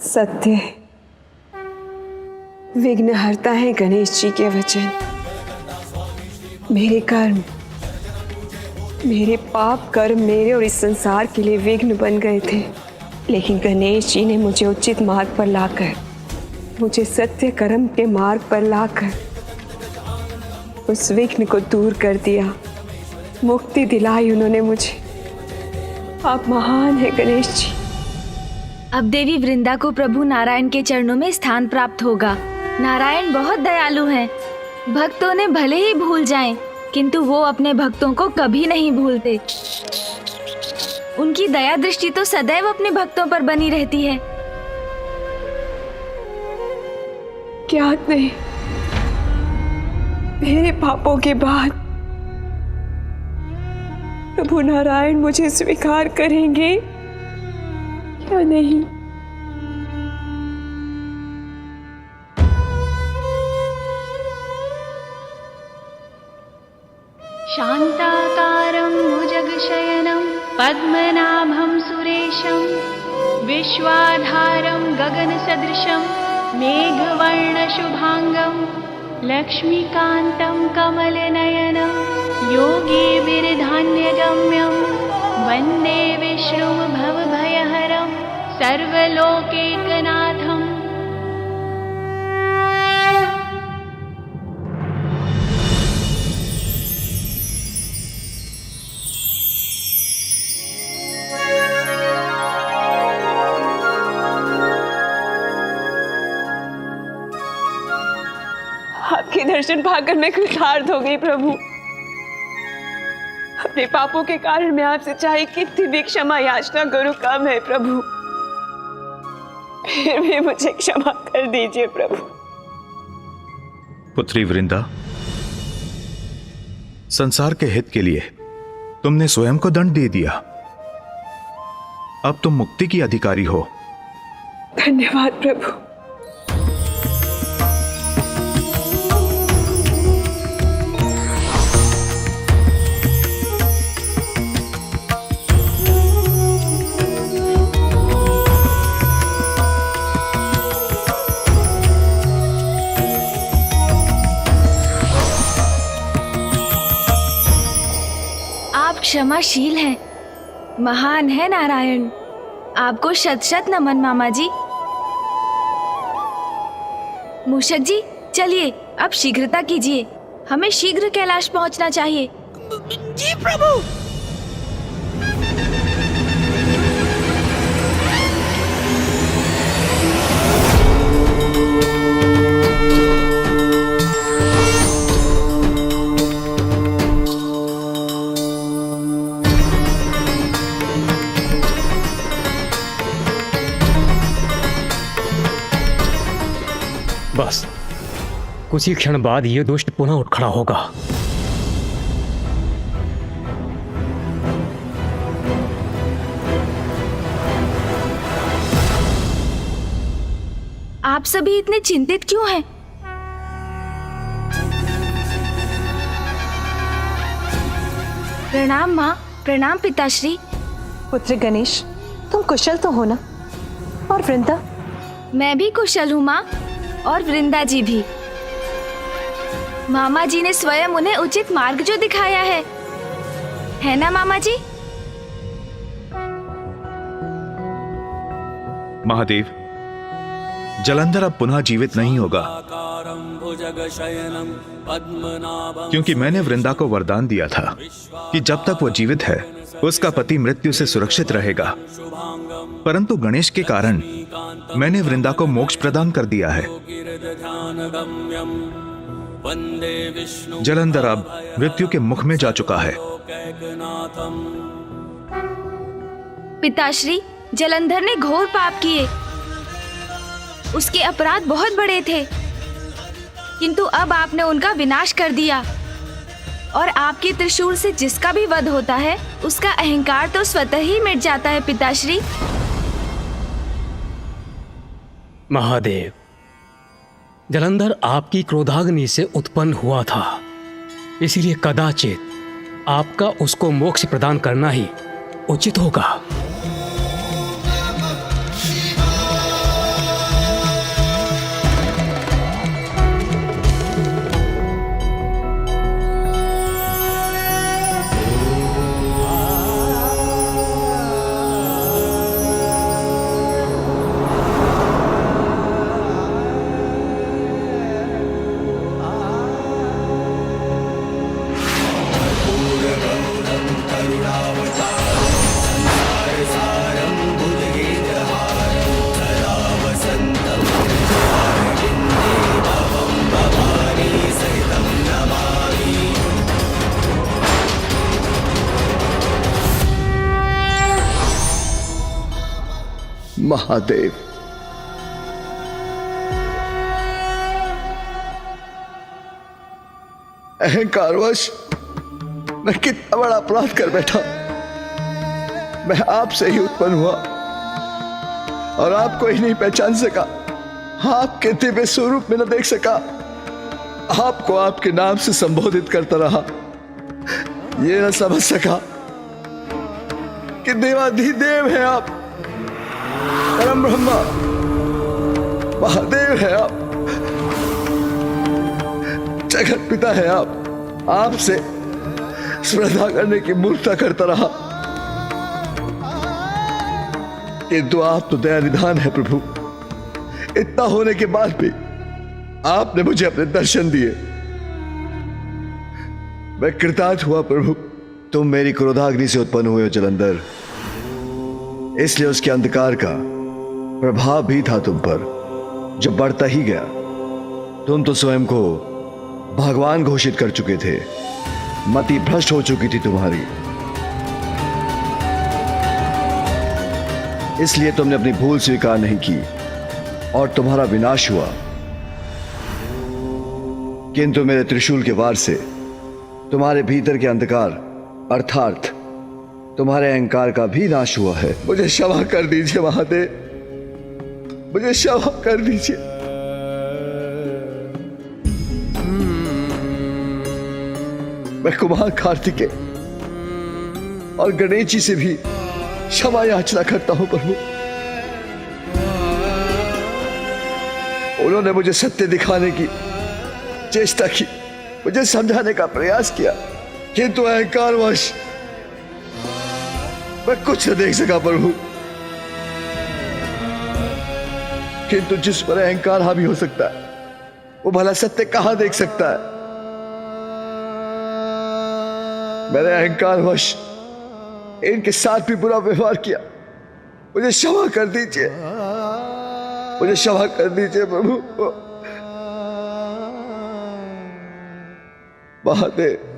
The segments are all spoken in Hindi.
सत्य विघ्न हरता है गणेश जी के वचन। मेरे कर्म, मेरे पाप कर्म मेरे और इस संसार के लिए विघ्न बन गए थे, लेकिन गणेश जी ने मुझे उचित मार्ग पर लाकर, मुझे सत्य कर्म के मार्ग पर लाकर उस विघ्न को दूर कर दिया, मुक्ति दिलाई उन्होंने मुझे। आप महान है गणेश जी। अब देवी वृंदा को प्रभु नारायण के चरणों में स्थान प्राप्त होगा। नारायण बहुत दयालु हैं। भक्तों ने भले ही भूल जाएं, किंतु वो अपने भक्तों को कभी नहीं भूलते। उनकी दया दृष्टि तो सदैव अपने भक्तों पर बनी रहती है। क्या नहीं, मेरे पापों के बाद प्रभु नारायण मुझे स्वीकार करेंगे या नहीं? शान्ताकारं भुजगशयनं पद्मनाभं सुरेशं विश्वाधारं गगनसदृशं मेघवर्णशुभांगं लक्ष्मीकान्तं कमलनयनं योगिभिर्धान्यगम्यं वन्दे विष्णुं भवभयहरं सर्वलोकैकनाथम्। आपके दर्शन पाकर मैं कृतार्थ हो गई प्रभु। अपने पापों के कारण मैं आपसे चाहे कितनी भी क्षमा याचना करूं कम है प्रभु, फिर भी मुझे क्षमा कर दीजिए प्रभु। पुत्री वृंदा, संसार के हित के लिए तुमने स्वयं को दंड दे दिया। अब तुम मुक्ति की अधिकारी हो। धन्यवाद प्रभु। क्षमाशील हैं, महान है नारायण। आपको शत शत नमन मामा जी। मूषक जी चलिए, अब शीघ्रता कीजिए, हमें शीघ्र कैलाश पहुंचना चाहिए। जी प्रभु। बस कुछ ही क्षण बाद ये दुष्ट पुनः उठ खड़ा होगा। आप सभी इतने चिंतित क्यों हैं? प्रणाम माँ, प्रणाम पिताश्री। पुत्र गणेश, तुम कुशल तो हो ना? और वृंदा? मैं भी कुशल हूँ माँ, और वृंदा जी भी। मामा जी ने स्वयं उन्हें उचित मार्ग जो दिखाया है ना मामा जी? महादेव, जलंधर अब पुनः जीवित नहीं होगा, क्योंकि मैंने वृंदा को वरदान दिया था कि जब तक वो जीवित है उसका पति मृत्यु से सुरक्षित रहेगा। परंतु गणेश के कारण मैंने वृंदा को मोक्ष प्रदान कर दिया है। जलंधर अब मृत्यु के मुख में जा चुका है। पिताश्री, जलंधर ने घोर पाप किए। उसके अपराध बहुत बड़े थे, किंतु अब आपने उनका विनाश कर दिया। और आपके त्रिशूल से जिसका भी वध होता है उसका अहंकार तो स्वतः ही मिट जाता है पिताश्री। महादेव, जलंधर आपकी क्रोधाग्नि से उत्पन्न हुआ था, इसलिए कदाचित आपका उसको मोक्ष प्रदान करना ही उचित होगा। महादेव, अहंकारवश मैं कितना बड़ा अपराध कर बैठा। मैं आपसे ही उत्पन्न हुआ और आपको ही नहीं पहचान सका, आपके दिव्य स्वरूप में न देख सका, आपको आपके नाम से संबोधित करता रहा। ये न समझ सका कि देवाधिदेव है आप, परम ब्रह्मा महादेव है आप, जगत पिता है आप। आपसे श्रद्धा करने की मूर्खता करता रहा, किंतु आप तो दया निधान है प्रभु। इतना होने के बाद भी आपने मुझे अपने दर्शन दिए, मैं कृतार्थ हुआ प्रभु। तुम मेरी क्रोधाग्नि से उत्पन्न हुए हो जलंधर, इसलिए उसके अंधकार का प्रभाव भी था तुम पर, जो बढ़ता ही गया। तुम तो स्वयं को भगवान घोषित कर चुके थे, मति भ्रष्ट हो चुकी थी तुम्हारी, इसलिए तुमने अपनी भूल स्वीकार नहीं की और तुम्हारा विनाश हुआ। किंतु मेरे त्रिशूल के वार से तुम्हारे भीतर के अंधकार अर्थात तुम्हारे अहंकार का भी नाश हुआ है। मुझे क्षमा कर दीजिए महादेव, मुझे क्षमा कर दीजिए। मैं कुमार कार्तिकेय और गणेश जी से भी क्षमा याचना करता हूं प्रभु। उन्होंने मुझे सत्य दिखाने की चेष्टा की, मुझे समझाने का प्रयास किया, किंतु अहंकारवश मैं कुछ न देख सका प्रभु। किंतु जिस पर अहंकार हावी हो सकता है, वो भला सत्य कहां देख सकता है। मैंने अहंकारवश इनके साथ भी बुरा व्यवहार किया, मुझे क्षमा कर दीजिए, मुझे क्षमा कर दीजिए प्रभु। महादेव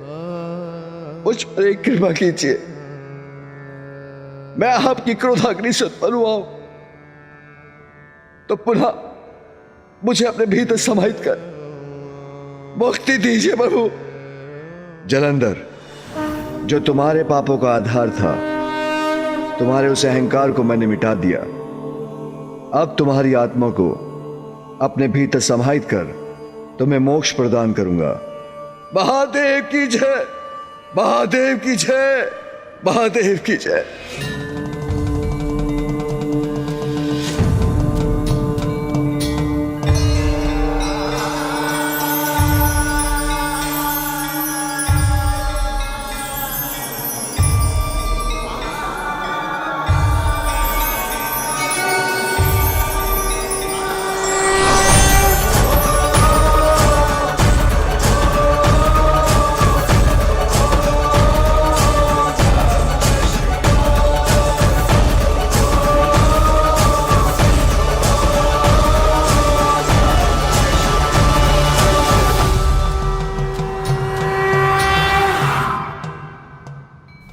मुझ पर एक कृपा कीजिए, मैं आपकी क्रोधाग्नि से उत्पन्न हुआ हूं, तो पुनः मुझे अपने भीतर समाहित कर मुक्ति दीजिए प्रभु। जलंधर, जो तुम्हारे पापों का आधार था, तुम्हारे उस अहंकार को मैंने मिटा दिया। अब तुम्हारी आत्मा को अपने भीतर समाहित कर तुम्हें मोक्ष प्रदान करूंगा। महादेव की जय, महादेव की जय, महादेव की जय।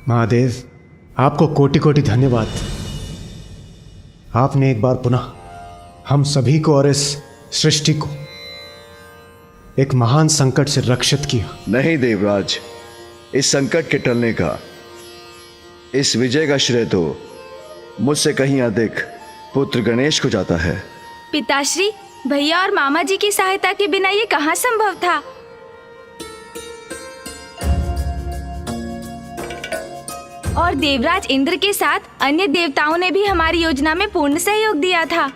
महादेव, आपको कोटि कोटि धन्यवाद। आपने एक बार पुनः हम सभी को और इस सृष्टि को एक महान संकट से रक्षित किया। नहीं देवराज, इस संकट के टलने का, इस विजय का श्रेय तो मुझसे कहीं अधिक पुत्र गणेश को जाता है। पिताश्री, भैया और मामा जी की सहायता के बिना ये कहाँ संभव था। और देवराज इंद्र के साथ अन्य देवताओं ने भी हमारी योजना में पूर्ण सहयोग दिया था।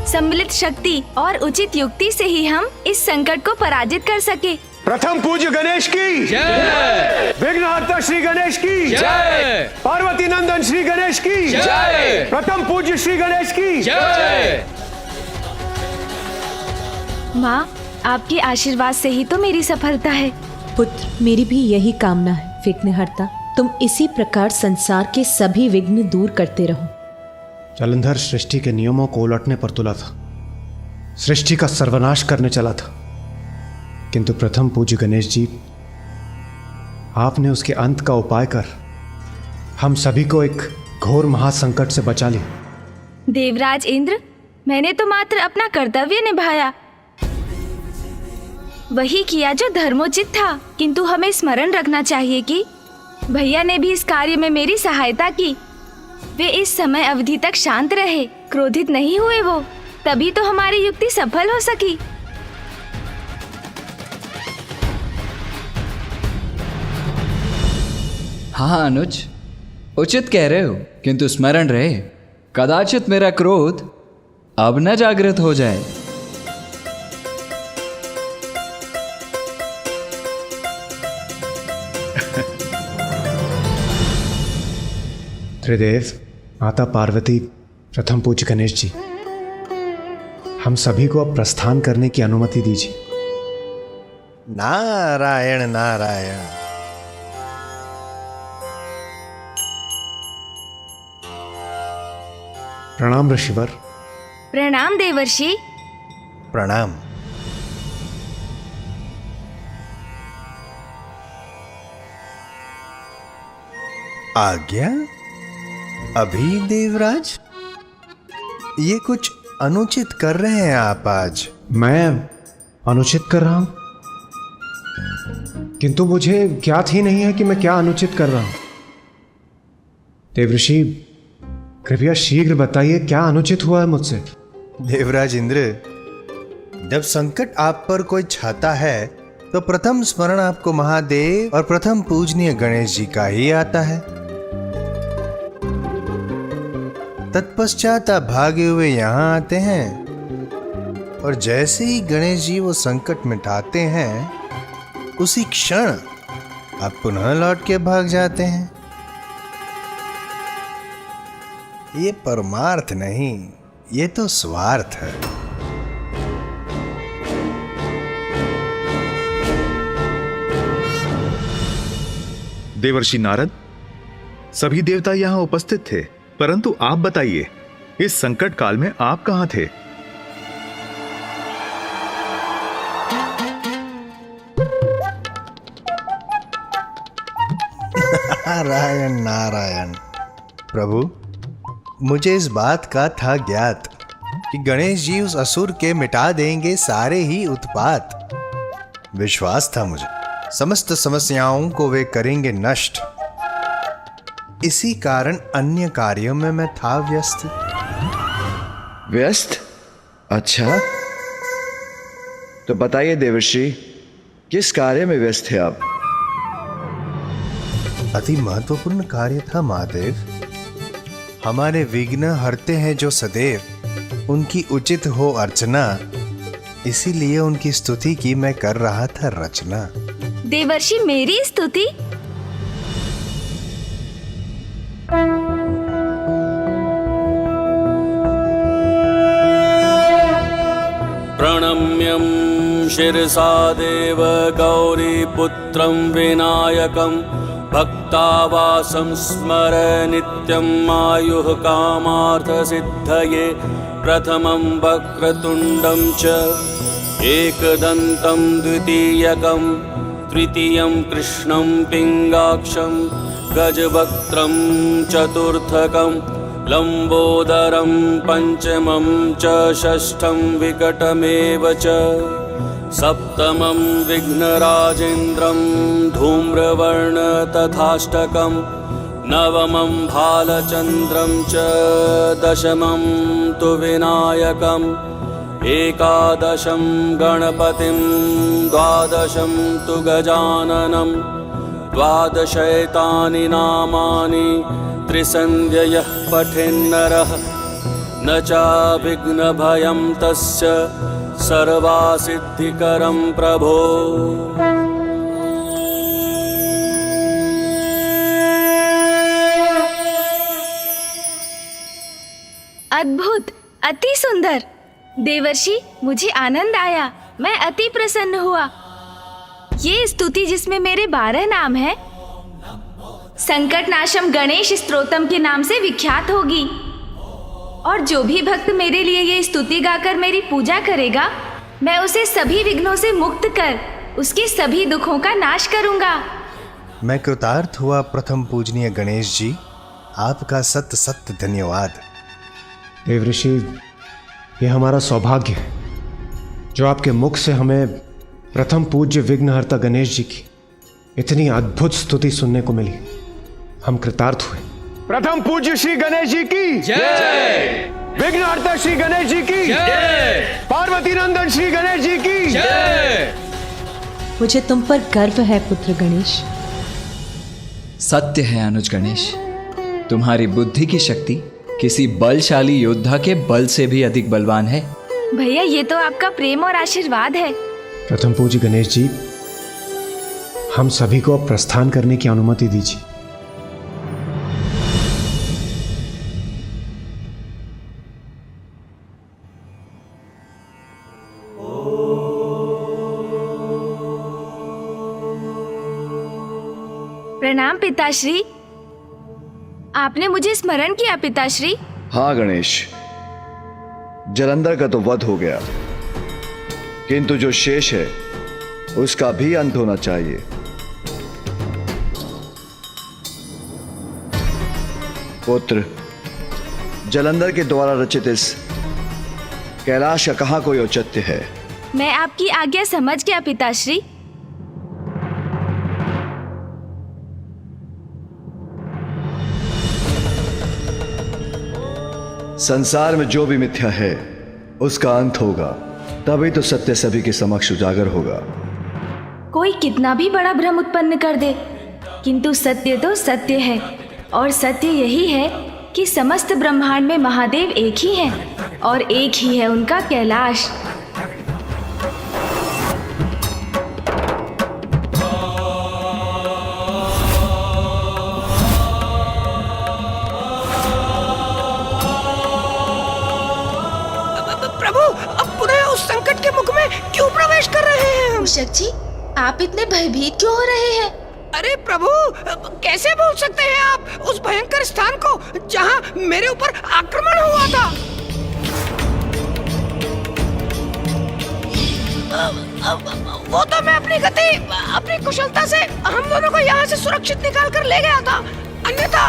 सम्मिलित शक्ति और उचित युक्ति से ही हम इस संकट को पराजित कर सके। प्रथम पूज्य गणेश की जय, विघ्नहर्ता श्री गणेश की जय, पार्वती नंदन श्री गणेश की जय, प्रथम पूज्य श्री गणेश की जय। माँ, आपके आशीर्वाद से ही तो मेरी सफलता है। पुत्र, मेरी भी यही कामना है। विघ्नहर्ता, तुम इसी प्रकार संसार के सभी विघ्न दूर करते रहो। जलंधर सृष्टि के नियमों को उलटने पर तुला था, सृष्टि का सर्वनाश करने चला था, किंतु प्रथम पूज्य गणेश जी, आपने उसके अंत का उपाय कर हम सभी को एक घोर महासंकट से बचा ले। देवराज इंद्र, मैंने तो मात्र अपना कर्तव्य निभाया, वही किया जो धर्मोचित था। किंतु हमें स्मरण रखना चाहिए कि भैया ने भी इस कार्य में मेरी सहायता की। वे इस समय अवधि तक शांत रहे, क्रोधित नहीं हुए वो, तभी तो हमारी युक्ति सफल हो सकी। हाँ अनुज, उचित कह रहे हो, किंतु स्मरण रहे, कदाचित मेरा क्रोध अब न जागृत हो जाए। त्रिदेव, माता पार्वती, प्रथम पूज्य गणेश जी, हम सभी को अब प्रस्थान करने की अनुमति दीजिए। नारायण नारायण। प्रणाम ऋषिवर। प्रणाम देवर्षि। प्रणाम। आज्ञा? अभी देवराज, ये कुछ अनुचित कर रहे हैं आप आज। मैं अनुचित कर रहा हूं? किंतु मुझे ज्ञात ही नहीं है कि मैं क्या अनुचित कर रहा हूं। देवऋषि, कृपया शीघ्र बताइए क्या अनुचित हुआ है मुझसे। देवराज इंद्र, जब संकट आप पर कोई छाता है तो प्रथम स्मरण आपको महादेव और प्रथम पूजनीय गणेश जी का ही आता है। तत्पश्चात आप भागे हुए यहाँ आते हैं और जैसे ही गणेश जी वो संकट मिटाते हैं, उसी क्षण आप पुनः लौट के भाग जाते हैं। ये परमार्थ नहीं, ये तो स्वार्थ है। देवर्षि नारद, सभी देवता यहाँ उपस्थित थे, परंतु आप बताइए, इस संकट काल में आप कहां थे? नारायण नारायण। प्रभु, मुझे इस बात का था ज्ञात कि गणेश जी उस असुर के मिटा देंगे सारे ही उत्पात। विश्वास था मुझे, समस्त समस्याओं को वे करेंगे नष्ट। इसी कारण अन्य कार्यों में मैं था व्यस्त। व्यस्त? अच्छा, तो बताइए देवर्षि, किस कार्य में व्यस्त थे आप? अति महत्वपूर्ण कार्य था महादेव। हमारे विघ्न हरते हैं जो सदैव, उनकी उचित हो अर्चना, इसीलिए उनकी स्तुति की मैं कर रहा था रचना। देवर्षि, मेरी स्तुति? प्रणम्यं शिरसा देव गौरीपुत्रं विनायकं भक्तावासं स्मर नित्यं आयुः कामार्थसिद्धये। प्रथमं वक्रतुण्डं च एकदन्तं द्वितीयकं तृतीयं कृष्णं पिङ्गाक्षं गजवक्त्रं चतुर्थकं लंबोदरं पंचमं च षष्ठं विकटमेव च सप्तमं विघ्नराजेन्द्रं धूम्रवर्ण तथाष्टकं नवमं भालचन्द्रं च दशमं तु विनायकम् एकादशं गणपतिं द्वादशं तु गजाननं द्वादशैतानि नामानि त्रिसन्ध्ययः पठेन्नरः न चाविघ्नभयं तस्य सर्वासिद्धिकरं प्रभो। अद्भुत, अति सुंदर। देवर्षि, मुझे आनंद आया, मैं अति प्रसन्न हुआ। ये स्तुति जिसमें मेरे 12 नाम हैं, संकटनाशम गणेश स्तोत्रम के नाम से विख्यात होगी। और जो भी भक्त मेरे लिए ये स्तुति गाकर मेरी पूजा करेगा, मैं उसे सभी विघ्नों से मुक्त कर उसके सभी दुखों का नाश करूंगा। मैं कृतार्थ हुआ प्रथम पूजनीय गणेश जी, आपका सत्य सत्य धन्यवाद। देवऋषि, ये हमारा सौभाग्य है जो आपके मुख से हमें प्रथम पूज्य विघ्नहर्ता गणेश जी की इतनी अद्भुत स्तुति सुनने को मिली। हम कृतार्थ हुए। प्रथम पूज्य श्री गणेश जी की जय, विघ्नहर्ता श्री गणेश जी की जय, पार्वती नंदन श्री गणेश जी की जय। मुझे तुम पर गर्व है पुत्र गणेश। सत्य है अनुज गणेश, तुम्हारी बुद्धि की शक्ति किसी बलशाली योद्धा के बल से भी अधिक बलवान है। भैया, ये तो आपका प्रेम और आशीर्वाद है। प्रथम पूज्य गणेश जी, हम सभी को अब प्रस्थान करने की अनुमति दीजिए। प्रणाम पिताश्री। आपने मुझे स्मरण किया पिताश्री? हाँ गणेश, जलंधर का तो वध हो गया, किंतु जो शेष है उसका भी अंत होना चाहिए। पुत्र, जलंधर के द्वारा रचित इस कैलाश का कहां कोई औचित्य है? मैं आपकी आज्ञा समझ गया पिताश्री। संसार में जो भी मिथ्या है उसका अंत होगा, तभी तो सत्य सभी के समक्ष उजागर होगा। कोई कितना भी बड़ा भ्रम उत्पन्न कर दे, किंतु सत्य तो सत्य है, और सत्य यही है कि समस्त ब्रह्मांड में महादेव एक ही हैं और एक ही है उनका कैलाश। मूषक जी, आप इतने भयभीत क्यों हो रहे हैं? अरे प्रभु, कैसे बोल सकते हैं आप उस भयंकर स्थान को जहां मेरे ऊपर आक्रमण हुआ था? वो तो मैं अपनी गति, अपनी कुशलता से हम दोनों को यहाँ से सुरक्षित निकाल कर ले गया था, अन्यथा।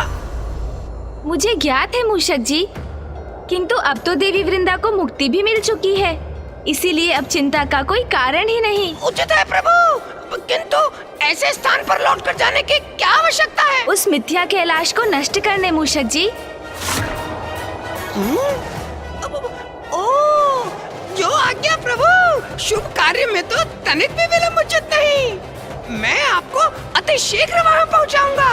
मुझे ज्ञात है मूषक जी, किंतु अब तो देवी वृंदा को मुक्ति भी मिल चुकी है, इसीलिए अब चिंता का कोई कारण ही नहीं। उचित है प्रभु, किंतु ऐसे स्थान पर लौटकर जाने की क्या आवश्यकता है? उस मिथ्या कैलाश को नष्ट करने मूषक जी। ओ, जो आज्ञा प्रभु। शुभ कार्य में तो तनिक भी विलंब उचित नहीं। मैं आपको अति शीघ्र वहाँ पहुँचाऊंगा।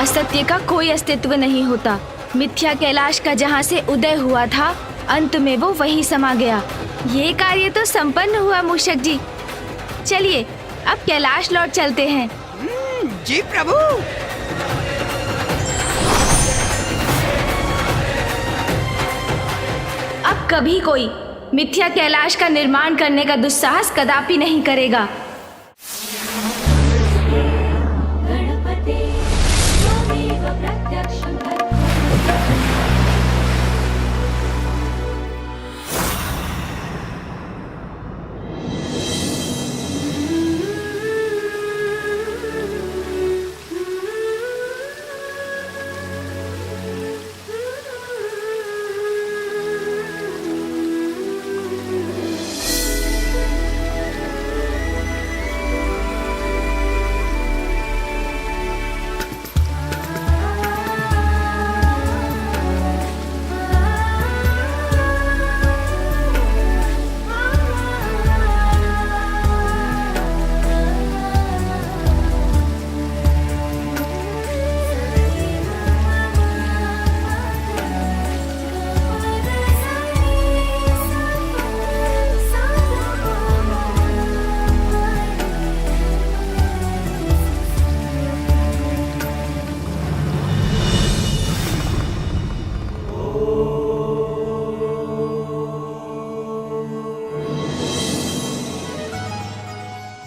असत्य का कोई अस्तित्व नहीं होता। मिथ्या कैलाश का जहाँ से उदय हुआ था, अंत में वो वहीं समा गया। ये कार्य तो संपन्न हुआ मूषक जी। चलिए अब कैलाश लौट चलते हैं। जी प्रभु। अब कभी कोई मिथ्या कैलाश का निर्माण करने का दुस्साहस कदापि नहीं करेगा।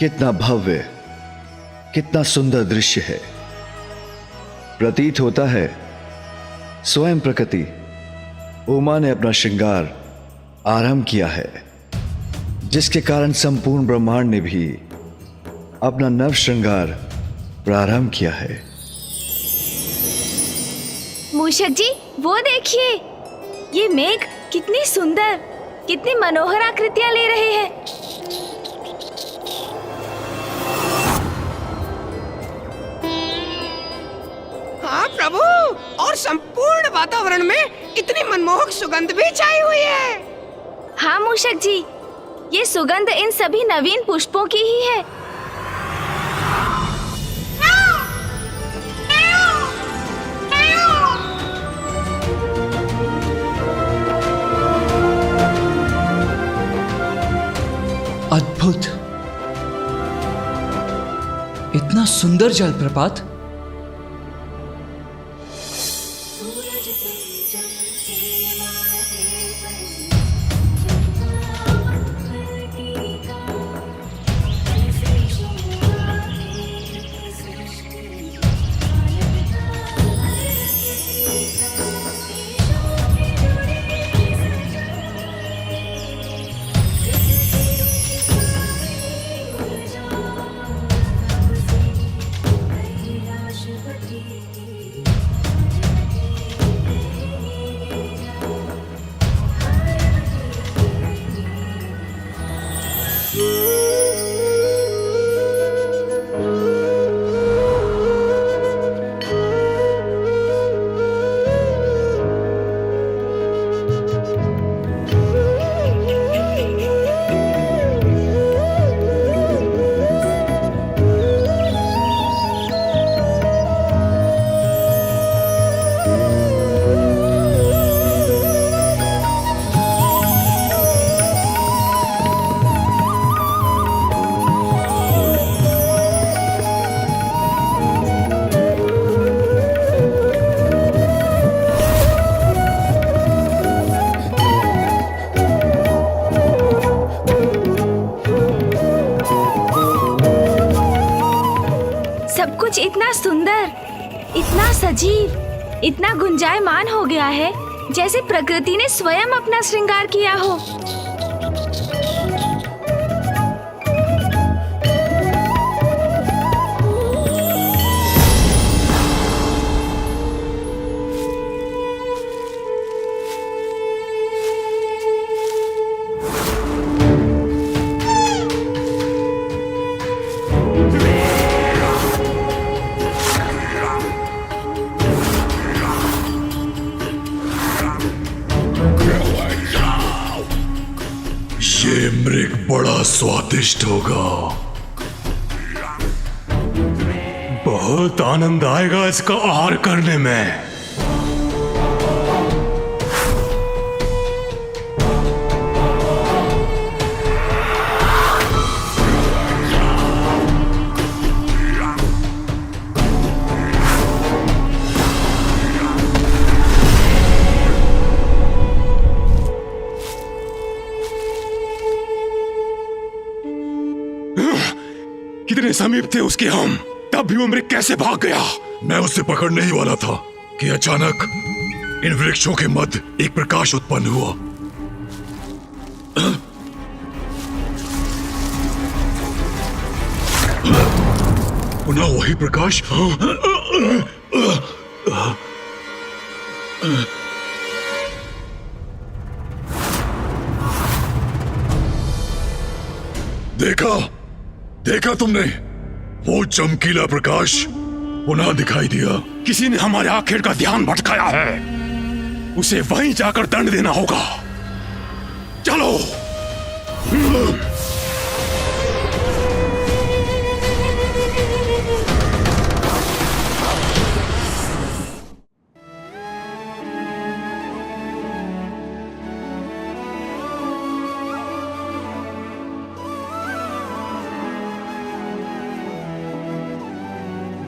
कितना भव्य, कितना सुंदर दृश्य है। प्रतीत होता है स्वयं प्रकृति उमा ने अपना श्रृंगार आरंभ किया है, जिसके कारण संपूर्ण ब्रह्मांड ने भी अपना नव श्रृंगार प्रारंभ किया है। मूषक जी, वो देखिए, ये मेघ कितनी सुंदर, कितनी मनोहर आकृतियां ले रहे हैं। हाँ प्रभु, और संपूर्ण वातावरण में इतनी मनमोहक सुगंध भी छाई हुई है। हाँ मूषक जी, ये सुगंध इन सभी नवीन पुष्पों की ही है। अद्भुत, इतना सुंदर जलप्रपात। इतना सुंदर, इतना सजीव, इतना गुंजायमान हो गया है जैसे प्रकृति ने स्वयं अपना श्रृंगार किया हो। ये मृग बड़ा स्वादिष्ट होगा। बहुत आनंद आएगा इसका आहार करने में। कितने समीप थे उसके हम, तब भी वो मृग कैसे भाग गया? मैं उसे पकड़ने ही वाला था कि अचानक इन वृक्षों के मध्य एक प्रकाश उत्पन्न हुआ। पुनः वही प्रकाश। देखा तुमने? वो चमकीला प्रकाश पुनः दिखाई दिया। किसी ने हमारे आखिर का ध्यान भटकाया है, उसे वहीं जाकर दंड देना होगा। चलो।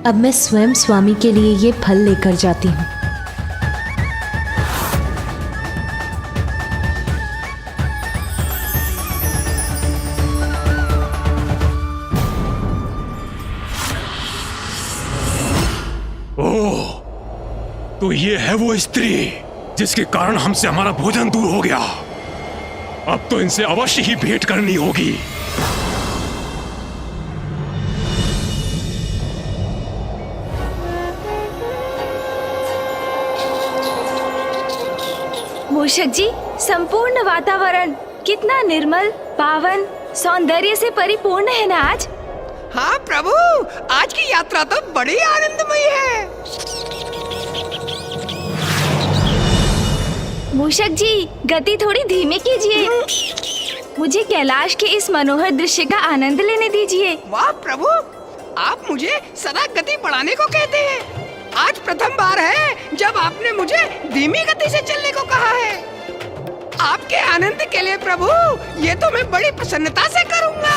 अब मैं स्वयं स्वामी के लिए ये फल लेकर जाती हूँ। तो ये है वो स्त्री जिसके कारण हमसे हमारा भोजन दूर हो गया। अब तो इनसे अवश्य ही भेंट करनी होगी। मूषक जी, संपूर्ण वातावरण कितना निर्मल, पावन, सौंदर्य से परिपूर्ण है ना आज। हाँ प्रभु, आज की यात्रा तो बड़ी आनंदमयी है। मूषक जी, गति थोड़ी धीमी कीजिए। मुझे कैलाश के इस मनोहर दृश्य का आनंद लेने दीजिए। वाह प्रभु, आप मुझे सदा गति बढ़ाने को कहते हैं। आज प्रथम बार है जब आपने मुझे धीमी गति से चलने को कहा है। आपके आनंद के लिए प्रभु, ये तो मैं बड़ी प्रसन्नता से करूंगा।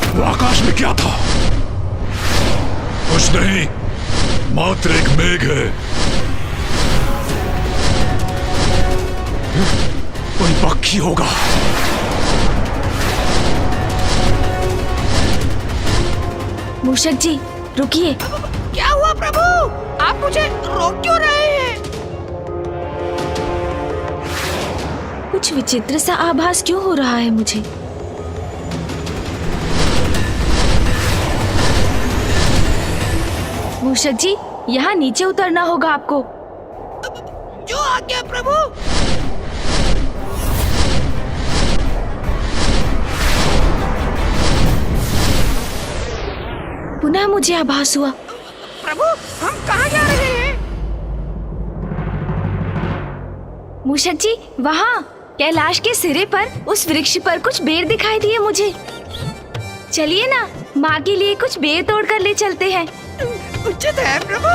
वो आकाश में क्या था? कुछ नहीं, मात्र एक मेघ है। कोई पक्षी होगा। मूषक जी, रुकिए। क्या हुआ प्रभु? आप मुझे रोक क्यों रहे हैं? कुछ विचित्र सा आभास क्यों हो रहा है मुझे? मूषक जी, यहाँ नीचे उतरना होगा आपको। जो आज्ञा प्रभु। पुनः मुझे आभास हुआ। प्रभु, हम कहाँ जा रहे हैं? मूषक जी, वहाँ कैलाश के सिरे पर उस वृक्ष पर कुछ बेर दिखाई दिए मुझे। चलिए ना, माँ के लिए कुछ बेर तोड़ कर ले चलते हैं। उचित है प्रभु।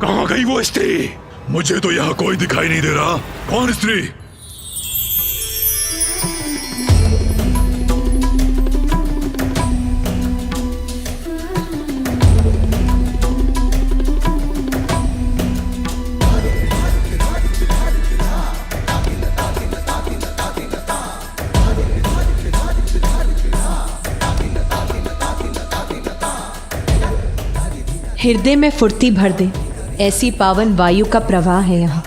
कहाँ गई वो स्त्री? मुझे तो यहाँ कोई दिखाई नहीं दे रहा। कौन स्त्री? हृदय में फुर्ती भर दे, ऐसी पावन वायु का प्रवाह है यहाँ।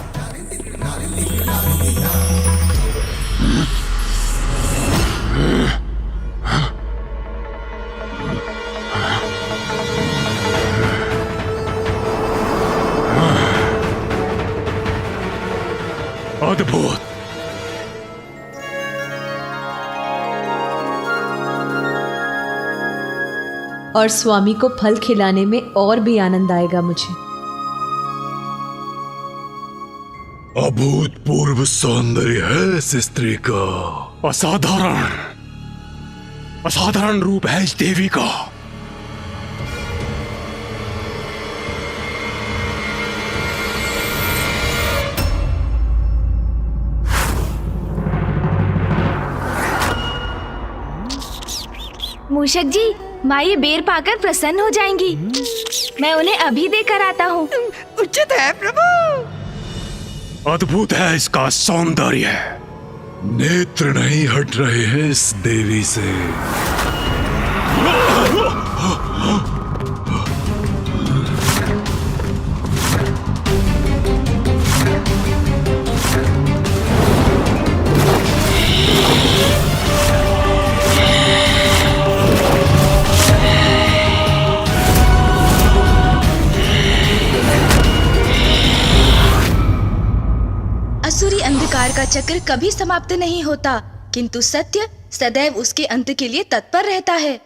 अद्भुत। और स्वामी को फल खिलाने में और भी आनंद आएगा मुझे। अभूतपूर्व सौंदर्य है इस स्त्री का। असाधारण, असाधारण रूप है इस देवी का। मूषक जी, माँ ये बेर पाकर प्रसन्न हो जाएंगी। मैं उन्हें अभी देकर आता हूँ। उचित है प्रभु। अद्भुत है इसका सौंदर्य। नेत्र नहीं हट रहे हैं इस देवी से। असुरी अंधकार का चक्र कभी समाप्त नहीं होता, किंतु सत्य सदैव उसके अंत के लिए तत्पर रहता है।